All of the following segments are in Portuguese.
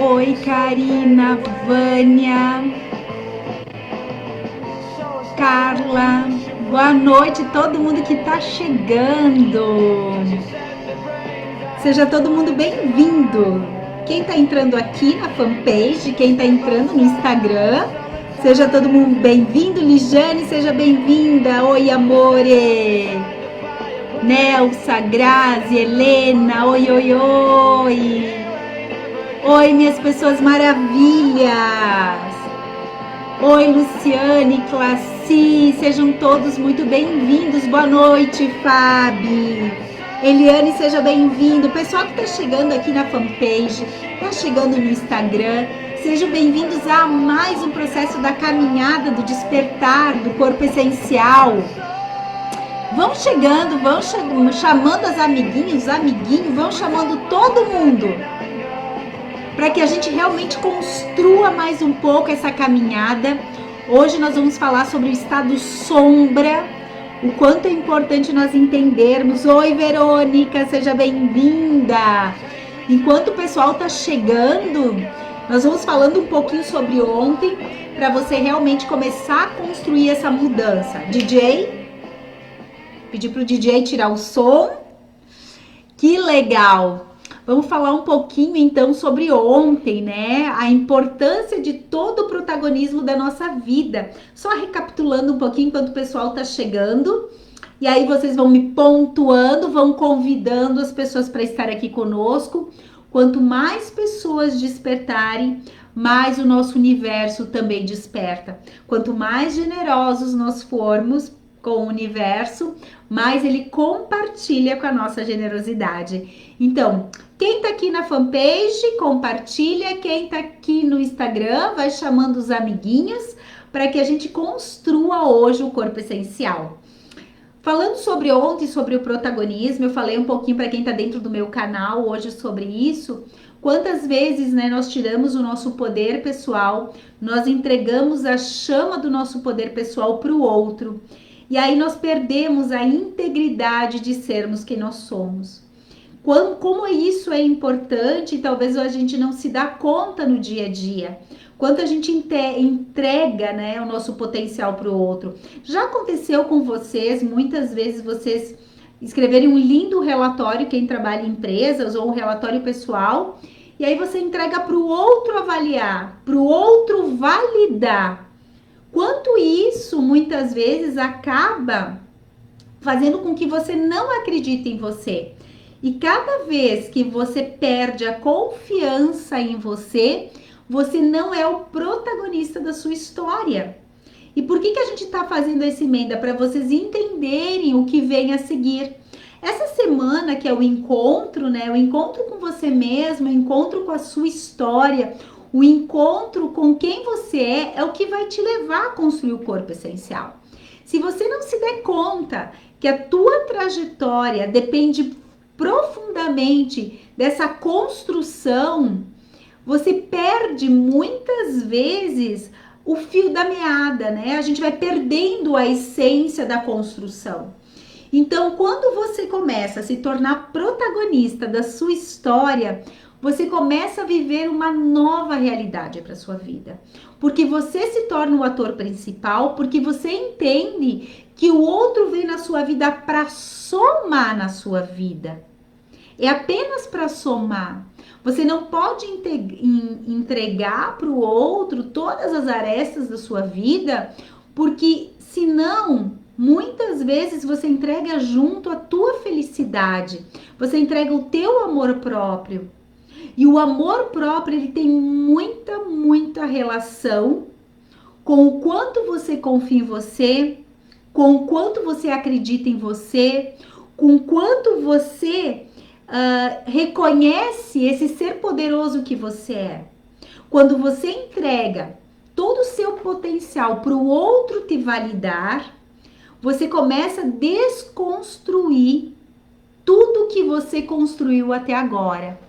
Oi, Karina, Vânia, Carla, boa noite todo mundo que tá chegando. Seja todo mundo bem-vindo. Quem tá entrando aqui na fanpage, quem tá entrando no Instagram, seja todo mundo bem-vindo. Lijane, seja bem-vinda. Oi, amore. Nelsa, Grazi, Helena, oi, oi, oi. Oi, minhas pessoas maravilhas! Oi, Luciane, Classi, sejam todos muito bem-vindos. Boa noite, Fabi. Eliane, seja bem-vindo. Pessoal que está chegando aqui na fanpage, está chegando no Instagram, sejam bem-vindos a mais um processo da caminhada do despertar do corpo essencial. Vão chegando, vão chamando as amiguinhas, os amiguinhos, vão chamando todo mundo, para que a gente realmente construa mais um pouco essa caminhada. Hoje nós vamos falar sobre o estado sombra, o quanto é importante nós entendermos. Oi, Verônica, seja bem-vinda. Enquanto o pessoal tá chegando, nós vamos falando um pouquinho sobre ontem, para você realmente começar a construir essa mudança. DJ, pedi pro DJ tirar o som. Que legal! Vamos falar um pouquinho então sobre ontem, né? A importância de todo o protagonismo da nossa vida. Só recapitulando um pouquinho enquanto o pessoal tá chegando. E aí vocês vão me pontuando, vão convidando as pessoas para estar aqui conosco. Quanto mais pessoas despertarem, mais o nosso universo também desperta. Quanto mais generosos nós formos com o universo, mais ele compartilha com a nossa generosidade. Então, quem tá aqui na fanpage, compartilha. Quem tá aqui no Instagram, vai chamando os amiguinhos para que a gente construa hoje o corpo essencial. Falando sobre ontem, sobre o protagonismo, eu falei um pouquinho para quem tá dentro do meu canal hoje sobre isso. Quantas vezes, né, nós tiramos o nosso poder pessoal, nós entregamos a chama do nosso poder pessoal para o outro. E aí nós perdemos a integridade de sermos quem nós somos. Como isso é importante, talvez a gente não se dá conta no dia a dia. Quanto a gente entrega, né, o nosso potencial para o outro. Já aconteceu com vocês, muitas vezes vocês escreverem um lindo relatório, quem trabalha em empresas, ou um relatório pessoal, e aí você entrega para o outro avaliar, para o outro validar. Quanto isso, muitas vezes, acaba fazendo com que você não acredite em você. E cada vez que você perde a confiança em você, você não é o protagonista da sua história. E por que a gente está fazendo essa emenda? Para vocês entenderem o que vem a seguir. Essa semana, que é o encontro, né? O encontro com você mesmo, o encontro com a sua história, o encontro com quem você é o que vai te levar a construir o corpo essencial. Se você não se der conta que a tua trajetória depende profundamente dessa construção, você perde muitas vezes o fio da meada, né? A gente vai perdendo a essência da construção. Então, quando você começa a se tornar protagonista da sua história, você começa a viver uma nova realidade para sua vida. Porque você se torna o ator principal, porque você entende que o outro vem na sua vida para somar na sua vida. É apenas para somar. Você não pode entregar para o outro todas as arestas da sua vida, porque senão, muitas vezes você entrega junto a tua felicidade, você entrega o teu amor próprio. E o amor próprio, ele tem muita relação com o quanto você confia em você, com o quanto você acredita em você, com o quanto você reconhece esse ser poderoso que você é. Quando você entrega todo o seu potencial para o outro te validar, você começa a desconstruir tudo que você construiu até agora.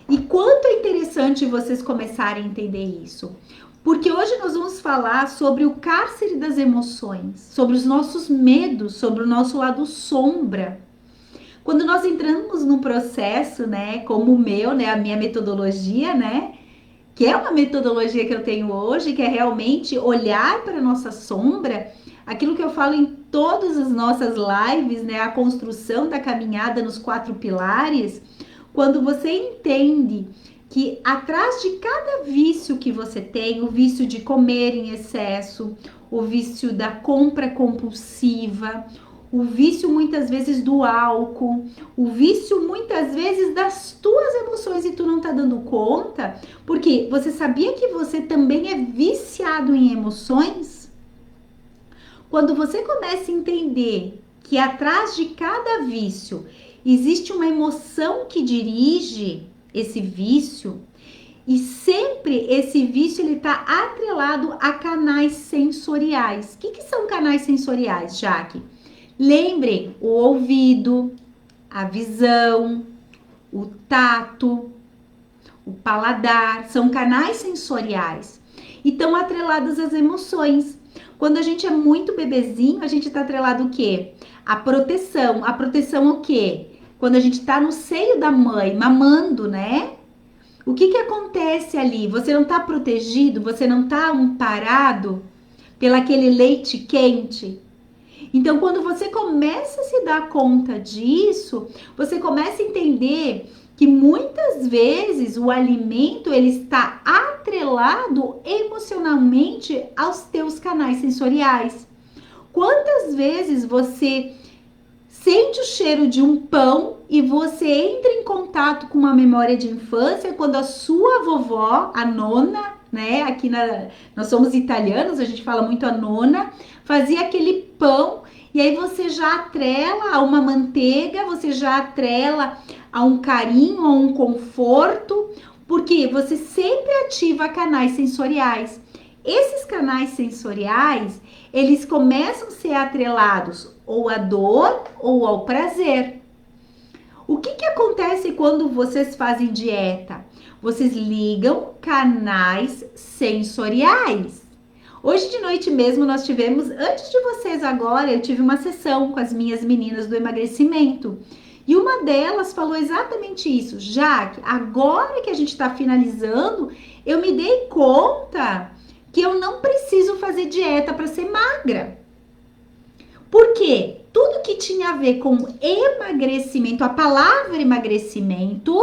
E quanto é interessante interessante vocês começarem a entender isso. Porque hoje nós vamos falar sobre o cárcere das emoções, sobre os nossos medos, sobre o nosso lado sombra. Quando nós entramos num processo, né, como o meu, né, a minha metodologia, né, que é uma metodologia que eu tenho hoje, que é realmente olhar para a nossa sombra, aquilo que eu falo em todas as nossas lives, né, a construção da caminhada nos 4 pilares, quando você entende que atrás de cada vício que você tem, o vício de comer em excesso, o vício da compra compulsiva, o vício muitas vezes do álcool, o vício muitas vezes das tuas emoções e tu não tá dando conta, porque você sabia que você também é viciado em emoções? Quando você começa a entender que atrás de cada vício existe uma emoção que dirige esse vício, e sempre esse vício ele está atrelado a canais sensoriais. O que são canais sensoriais, Jaque? Lembrem, o ouvido, a visão, o tato, o paladar, são canais sensoriais e estão atrelados às emoções. Quando a gente é muito bebezinho, a gente está atrelado o quê? A proteção. A proteção o quê? Quando a gente está no seio da mãe, mamando, né? O que acontece ali? Você não está protegido? Você não está amparado pelaquele leite quente? Então, quando você começa a se dar conta disso, você começa a entender que muitas vezes o alimento ele está atrelado emocionalmente aos teus canais sensoriais. Quantas vezes você sente o cheiro de um pão e você entra em contato com uma memória de infância quando a sua vovó, a nona, né? Aqui nós somos italianos, a gente fala muito a nona, fazia aquele pão e aí você já atrela a uma manteiga, você já atrela a um carinho, a um conforto, porque você sempre ativa canais sensoriais. Esses canais sensoriais, eles começam a ser atrelados ou à dor ou ao prazer. O que acontece quando vocês fazem dieta? Vocês ligam canais sensoriais. Hoje de noite mesmo nós tivemos, antes de vocês agora, eu tive uma sessão com as minhas meninas do emagrecimento. E uma delas falou exatamente isso. Jaque, agora que a gente está finalizando, eu me dei conta que eu não preciso fazer dieta para ser magra. Por quê? Tudo que tinha a ver com emagrecimento, a palavra emagrecimento,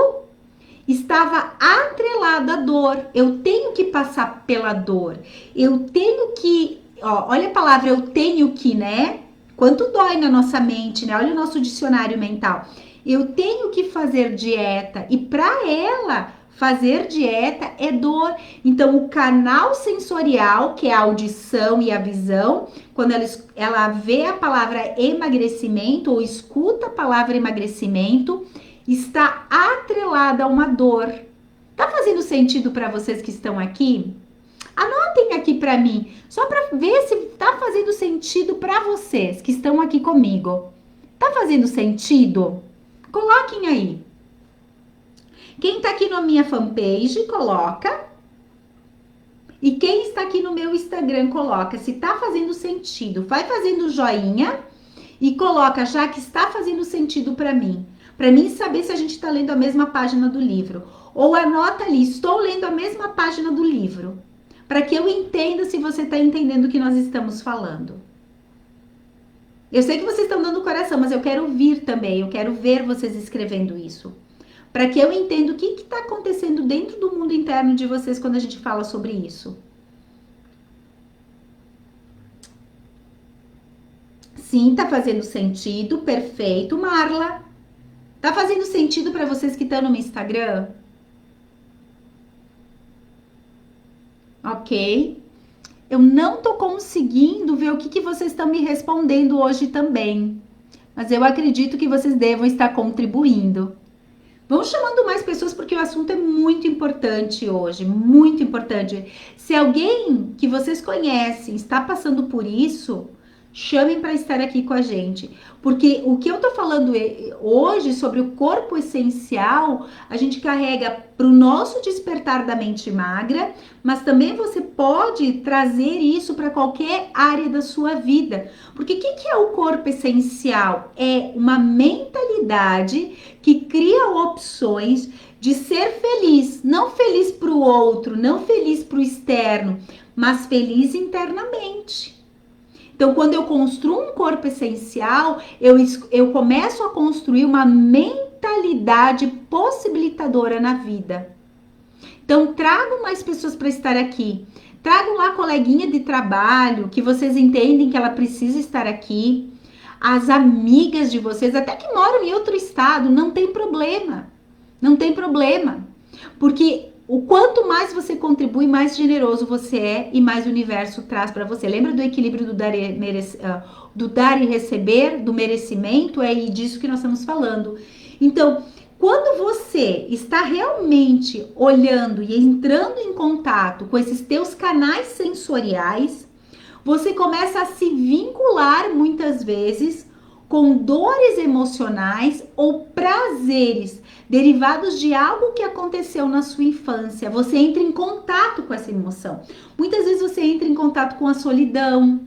estava atrelada à dor. Eu tenho que passar pela dor. Eu tenho que, olha a palavra eu tenho que, né? Quanto dói na nossa mente, né? Olha o nosso dicionário mental. Eu tenho que fazer dieta e para ela fazer dieta é dor. Então, o canal sensorial, que é a audição e a visão, quando ela vê a palavra emagrecimento ou escuta a palavra emagrecimento, está atrelada a uma dor. Tá fazendo sentido para vocês que estão aqui? Anotem aqui para mim, só para ver se tá fazendo sentido para vocês que estão aqui comigo. Tá fazendo sentido? Coloquem aí. Quem tá aqui na minha fanpage, coloca. E quem está aqui no meu Instagram, coloca se tá fazendo sentido. Vai fazendo joinha e coloca já que está fazendo sentido para mim saber se a gente tá lendo a mesma página do livro. Ou anota ali, estou lendo a mesma página do livro, para que eu entenda se você tá entendendo o que nós estamos falando. Eu sei que vocês estão dando coração, mas eu quero ouvir também, eu quero ver vocês escrevendo isso. Para que eu entenda o que está acontecendo dentro do mundo interno de vocês quando a gente fala sobre isso. Sim, tá fazendo sentido, perfeito, Marla. Tá fazendo sentido para vocês que estão no meu Instagram? Ok. Eu não tô conseguindo ver o que vocês estão me respondendo hoje também. Mas eu acredito que vocês devam estar contribuindo. Vamos chamando mais pessoas porque o assunto é muito importante hoje, muito importante. Se alguém que vocês conhecem está passando por isso, chamem para estar aqui com a gente. Porque o que eu tô falando hoje sobre o corpo essencial, a gente carrega para o nosso despertar da mente magra, mas também você pode trazer isso para qualquer área da sua vida. Porque o que é o corpo essencial? É uma mentalidade que cria opções de ser feliz, não feliz para o outro, não feliz para o externo, mas feliz internamente. Então, quando eu construo um corpo essencial, eu começo a construir uma mentalidade possibilitadora na vida. Então, trago mais pessoas para estar aqui. Trago lá a coleguinha de trabalho, que vocês entendem que ela precisa estar aqui. As amigas de vocês, até que moram em outro estado, não tem problema. Não tem problema. Porque o quanto mais você contribui, mais generoso você é e mais o universo traz para você. Lembra do equilíbrio do dar e receber, do merecimento? É disso que nós estamos falando. Então, quando você está realmente olhando e entrando em contato com esses teus canais sensoriais, você começa a se vincular muitas vezes com dores emocionais ou prazeres derivados de algo que aconteceu na sua infância. Você entra em contato com essa emoção. Muitas vezes você entra em contato com a solidão,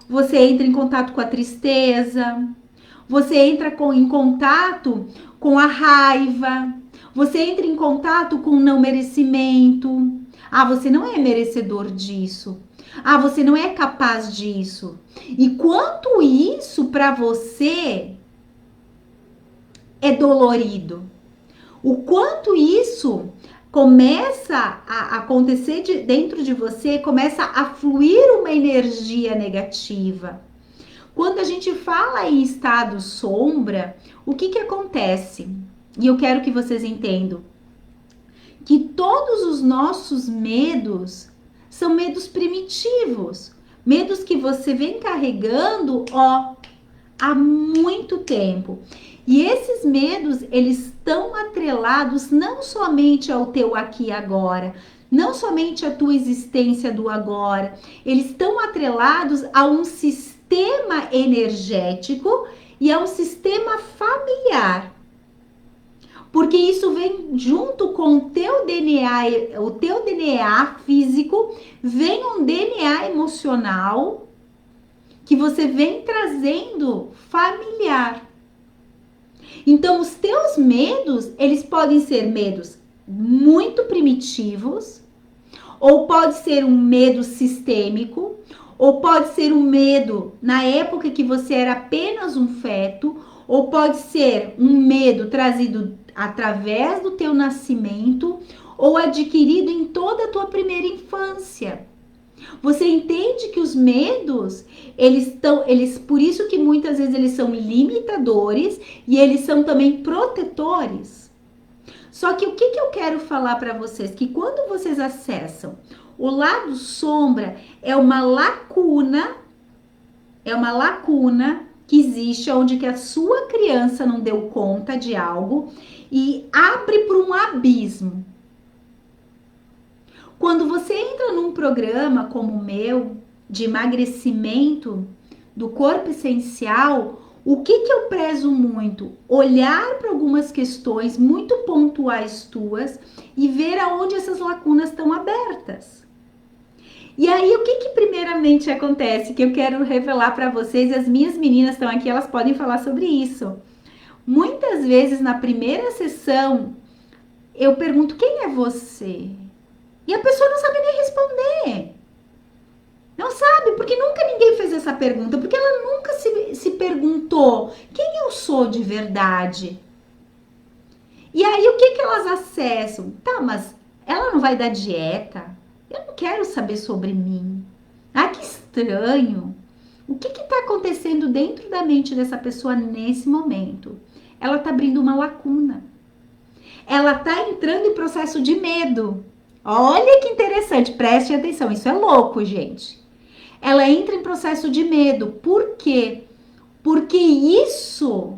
você entra em contato com a tristeza, você entra em contato com a raiva, você entra em contato com o não merecimento. Ah, você não é merecedor disso. Ah, você não é capaz disso. E quanto isso para você é dolorido. O quanto isso começa a acontecer dentro de você, começa a fluir uma energia negativa. Quando a gente fala em estado sombra, o que acontece? E eu quero que vocês entendam que todos os nossos medos são medos primitivos, medos que você vem carregando, há muito tempo. E esses medos, eles estão atrelados não somente ao teu aqui e agora, não somente à tua existência do agora, eles estão atrelados a um sistema energético e a um sistema familiar. Porque isso vem junto com o teu DNA físico, vem um DNA emocional que você vem trazendo familiar. Então, os teus medos, eles podem ser medos muito primitivos, ou pode ser um medo sistêmico, ou pode ser um medo na época que você era apenas um feto, ou pode ser um medo trazido através do teu nascimento ou adquirido em toda a tua primeira infância. Você entende que os medos, por isso que muitas vezes eles são limitadores e eles são também protetores. Só que o que eu quero falar para vocês? Que quando vocês acessam o lado sombra, é uma lacuna que existe onde que a sua criança não deu conta de algo e abre para um abismo. Quando você entra num programa como o meu, de emagrecimento do corpo essencial, o que eu prezo muito? Olhar para algumas questões muito pontuais tuas e ver aonde essas lacunas estão abertas. E aí, o que primeiramente acontece? Que eu quero revelar para vocês, e as minhas meninas estão aqui, elas podem falar sobre isso. Muitas vezes, na primeira sessão, eu pergunto, quem é você? E a pessoa não sabe nem responder. Não sabe, porque nunca ninguém fez essa pergunta, porque ela nunca se perguntou quem eu sou de verdade. E aí, o que elas acessam? Tá, mas ela não vai dar dieta? Eu não quero saber sobre mim. Ah, que estranho. O que está acontecendo dentro da mente dessa pessoa nesse momento? Ela está abrindo uma lacuna. Ela está entrando em processo de medo. Olha que interessante, preste atenção, isso é louco, gente. Ela entra em processo de medo. Por quê? Porque isso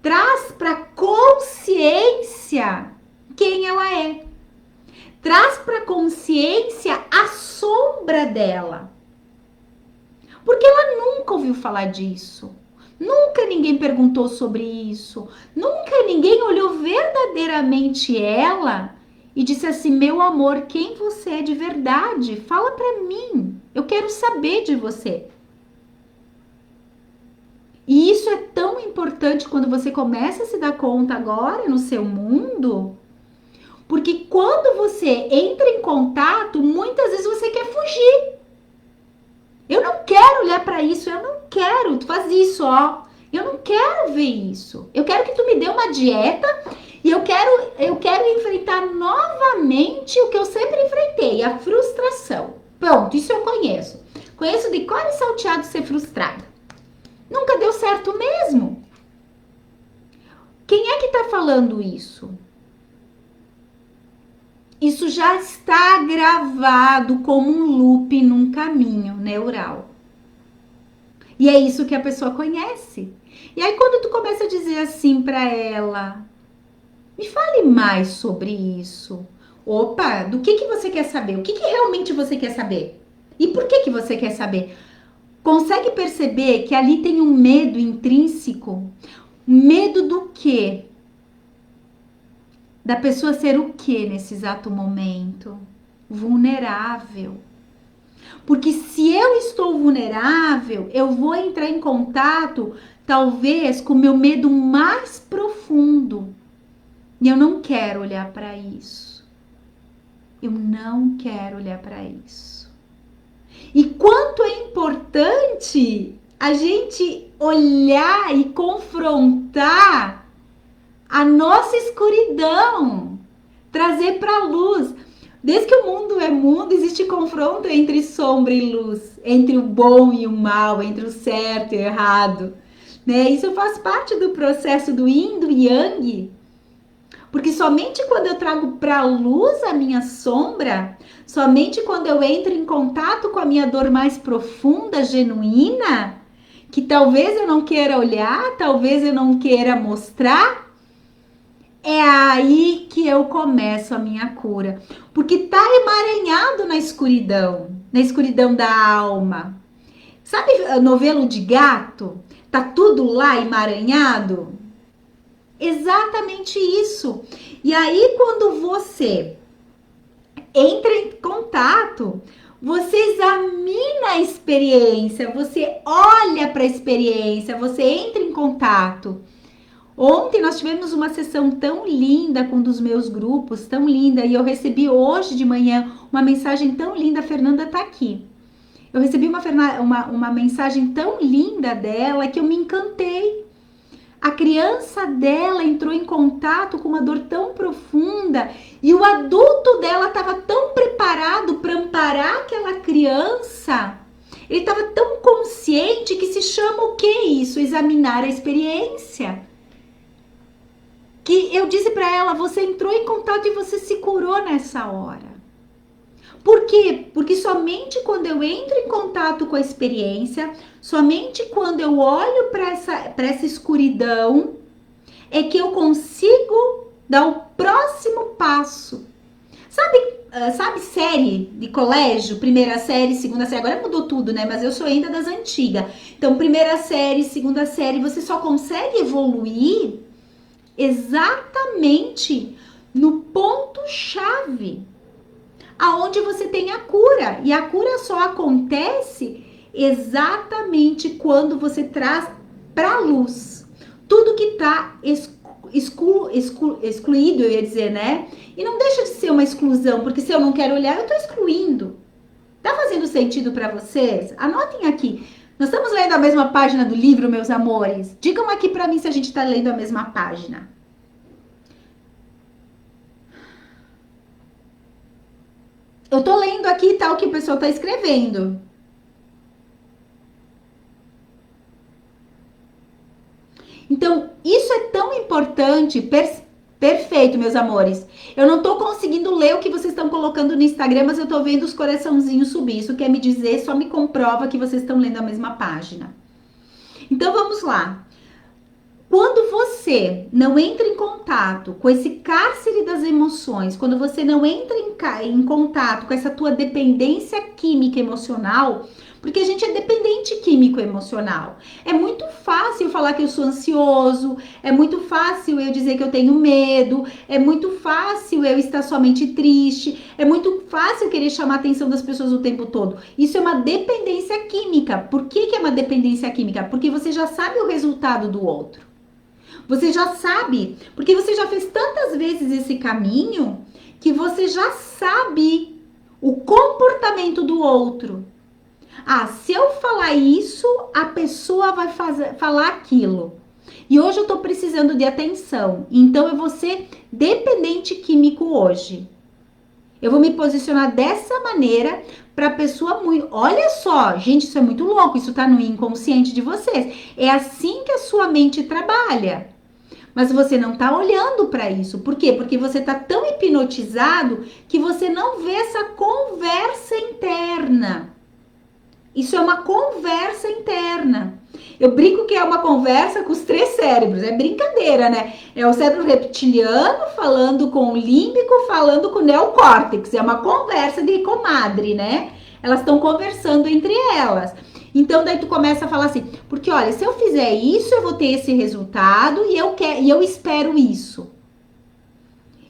traz para consciência quem ela é. Traz para consciência a sombra dela. Porque ela nunca ouviu falar disso. Nunca ninguém perguntou sobre isso. Nunca ninguém olhou verdadeiramente ela e disse assim: meu amor, quem você é de verdade? Fala pra mim. Eu quero saber de você. E isso é tão importante quando você começa a se dar conta agora no seu mundo, porque quando você entra em contato, muitas vezes você quer fugir. Eu não quero olhar para isso, eu não quero, tu faz isso, ó. Eu não quero ver isso. Eu quero que tu me dê uma dieta e eu quero enfrentar novamente o que eu sempre enfrentei, a frustração. Pronto, isso eu conheço. Conheço de cor e salteado ser frustrada. Nunca deu certo mesmo. Quem é que tá falando isso? Isso já está gravado como um loop num caminho neural. E é isso que a pessoa conhece. E aí quando tu começa a dizer assim para ela, me fale mais sobre isso. Opa, do que você quer saber? O que realmente você quer saber? E por que você quer saber? Consegue perceber que ali tem um medo intrínseco? Medo do quê? Da pessoa ser o quê nesse exato momento? Vulnerável. Porque se eu estou vulnerável, eu vou entrar em contato, talvez, com o meu medo mais profundo. E eu não quero olhar para isso. Eu não quero olhar para isso. E quanto é importante a gente olhar e confrontar a nossa escuridão, trazer para a luz. Desde que o mundo é mundo, existe confronto entre sombra e luz, entre o bom e o mal, entre o certo e o errado. Né? Isso faz parte do processo do yin, do yang. Porque somente quando eu trago para a luz a minha sombra, somente quando eu entro em contato com a minha dor mais profunda, genuína, que talvez eu não queira olhar, talvez eu não queira mostrar, é aí que eu começo a minha cura. Porque tá emaranhado na escuridão da alma. Sabe novelo de gato? Tá tudo lá emaranhado? Exatamente isso. E aí quando você entra em contato, você examina a experiência, você olha para a experiência, você entra em contato. Ontem nós tivemos uma sessão tão linda com um dos meus grupos, tão linda, e eu recebi hoje de manhã uma mensagem tão linda, a Fernanda tá aqui. Eu recebi uma mensagem tão linda dela que eu me encantei. A criança dela entrou em contato com uma dor tão profunda e o adulto dela estava tão preparado para amparar aquela criança. Ele estava tão consciente que se chama o que isso? Examinar a experiência. Que eu disse para ela, você entrou em contato e você se curou nessa hora. Por quê? Porque somente quando eu entro em contato com a experiência, somente quando eu olho para essa escuridão, é que eu consigo dar o próximo passo. Sabe série de colégio? Primeira série, segunda série, agora mudou tudo, né? Mas eu sou ainda das antigas. Então, primeira série, segunda série, você só consegue evoluir exatamente no ponto-chave, aonde você tem a cura. E a cura só acontece exatamente quando você traz para a luz tudo que está excluído, eu ia dizer, né? E não deixa de ser uma exclusão, porque se eu não quero olhar, eu estou excluindo. Tá fazendo sentido para vocês? Anotem aqui. Nós estamos lendo a mesma página do livro, meus amores? Digam aqui para mim se a gente está lendo a mesma página. Eu tô lendo aqui tal que o pessoal tá escrevendo. Então, isso é tão importante. Perfeito, meus amores. Eu não tô conseguindo ler o que vocês estão colocando no Instagram, mas eu tô vendo os coraçãozinhos subir. Isso quer me dizer, só me comprova que vocês estão lendo a mesma página. Então, vamos lá. Quando você não entra em contato com esse cárcere das emoções, quando você não entra em contato com essa tua dependência química emocional, Porque a gente é dependente químico emocional. É muito fácil falar que eu sou ansioso, é muito fácil eu dizer que eu tenho medo, é muito fácil eu estar somente triste, é muito fácil querer chamar a atenção das pessoas o tempo todo. Isso é uma dependência química. Por que é uma dependência química? Porque você já sabe o resultado do outro. Você já sabe, porque você já fez tantas vezes esse caminho que você já sabe o comportamento do outro. Ah, se eu falar isso, a pessoa vai falar aquilo. E hoje eu tô precisando de atenção. Então eu vou ser dependente químico hoje. Eu vou me posicionar dessa maneira para a pessoa muito. Olha só, gente, isso é muito louco. Isso tá no inconsciente de vocês. É assim que a sua mente trabalha. Mas você não tá olhando para isso. Por quê? Porque você tá tão hipnotizado que você não vê essa conversa interna. Isso é uma conversa interna. Eu brinco que é uma conversa com os 3 cérebros. É brincadeira, né? É o cérebro reptiliano falando com o límbico, falando com o neocórtex. É uma conversa de comadre, né? Elas estão conversando entre elas. Então, daí tu começa a falar assim, porque olha, se eu fizer isso, eu vou ter esse resultado e eu espero isso.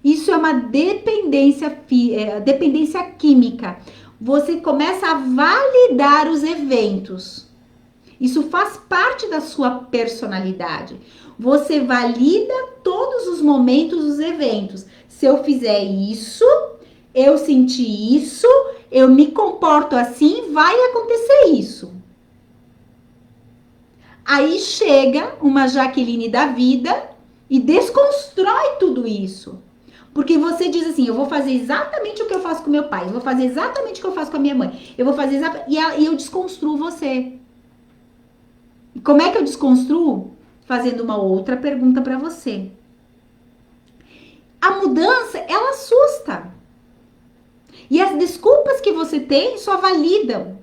Isso é uma dependência química. Você começa a validar os eventos. Isso faz parte da sua personalidade. Você valida todos os momentos dos eventos. Se eu fizer isso, eu senti isso, eu me comporto assim, vai acontecer isso. Aí chega uma Jaqueline da vida e desconstrói tudo isso. Porque você diz assim, eu vou fazer exatamente o que eu faço com meu pai, eu vou fazer exatamente o que eu faço com a minha mãe, eu vou fazer exatamente... E eu desconstruo você. E como é que eu desconstruo? Fazendo uma outra pergunta para você. A mudança, ela assusta. E as desculpas que você tem só validam.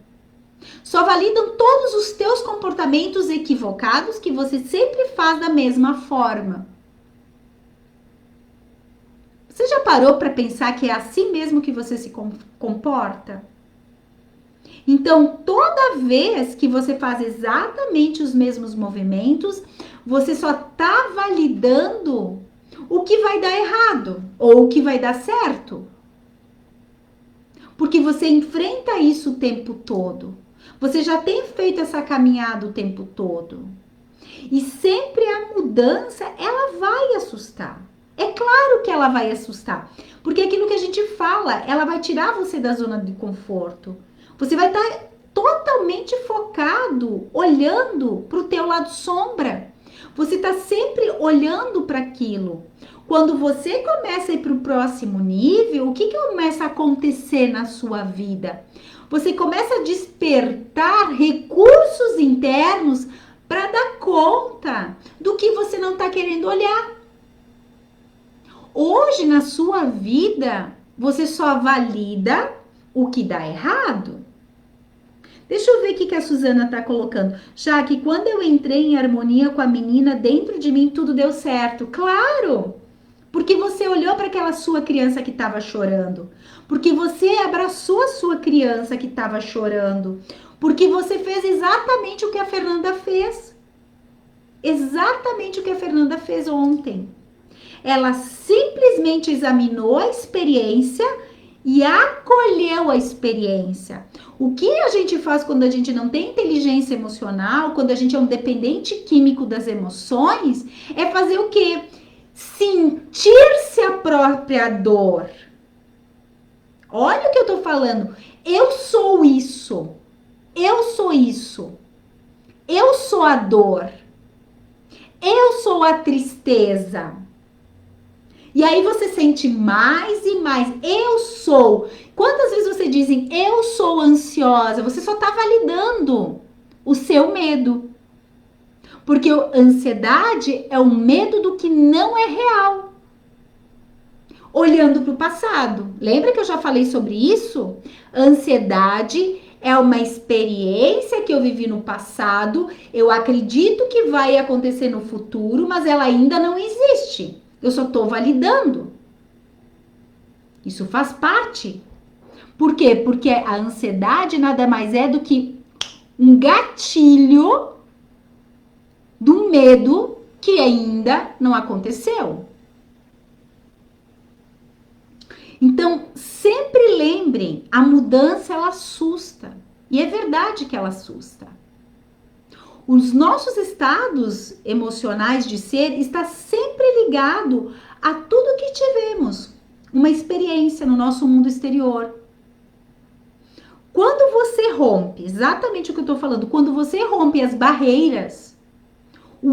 Só validam todos os teus comportamentos equivocados que você sempre faz da mesma forma. Você já parou para pensar que é assim mesmo que você se comporta? Então, toda vez que você faz exatamente os mesmos movimentos, você só está validando o que vai dar errado ou o que vai dar certo. Porque você enfrenta isso o tempo todo. Você já tem feito essa caminhada o tempo todo. E sempre a mudança, ela vai assustar. É claro que ela vai assustar. Porque aquilo que a gente fala, ela vai tirar você da zona de conforto. Você vai estar totalmente focado, olhando para o teu lado sombra. Você está sempre olhando para aquilo. Quando você começa a ir para o próximo nível, o que começa a acontecer na sua vida? Você começa a despertar recursos internos para dar conta do que você não está querendo olhar. Hoje, na sua vida, você só valida o que dá errado. Deixa eu ver o que a Suzana está colocando. Já que quando eu entrei em harmonia com a menina, dentro de mim tudo deu certo. Claro! Porque você olhou para aquela sua criança que estava chorando. Porque você abraçou a sua criança que estava chorando. Porque você fez exatamente o que a Fernanda fez. Exatamente o que a Fernanda fez ontem. Ela simplesmente examinou a experiência e acolheu a experiência. O que a gente faz quando a gente não tem inteligência emocional, quando a gente é um dependente químico das emoções, é fazer o quê? Sentir-se a própria dor. Olha o que eu tô falando. Eu sou isso. Eu sou isso. Eu sou a dor. Eu sou a tristeza. E aí você sente mais e mais. Eu sou. Quantas vezes você dizem eu sou ansiosa? Você só tá validando o seu medo. Porque a ansiedade é o medo do que não é real. Olhando para o passado. Lembra que eu já falei sobre isso? Ansiedade é uma experiência que eu vivi no passado. Eu acredito que vai acontecer no futuro, mas ela ainda não existe. Eu só estou validando. Isso faz parte. Por quê? Porque a ansiedade nada mais é do que um gatilho do medo que ainda não aconteceu. Então, sempre lembrem, a mudança ela assusta. E é verdade que ela assusta. Os nossos estados emocionais de ser está sempre ligado a tudo que tivemos, uma experiência no nosso mundo exterior. Quando você rompe, exatamente o que eu estou falando, quando você rompe as barreiras, o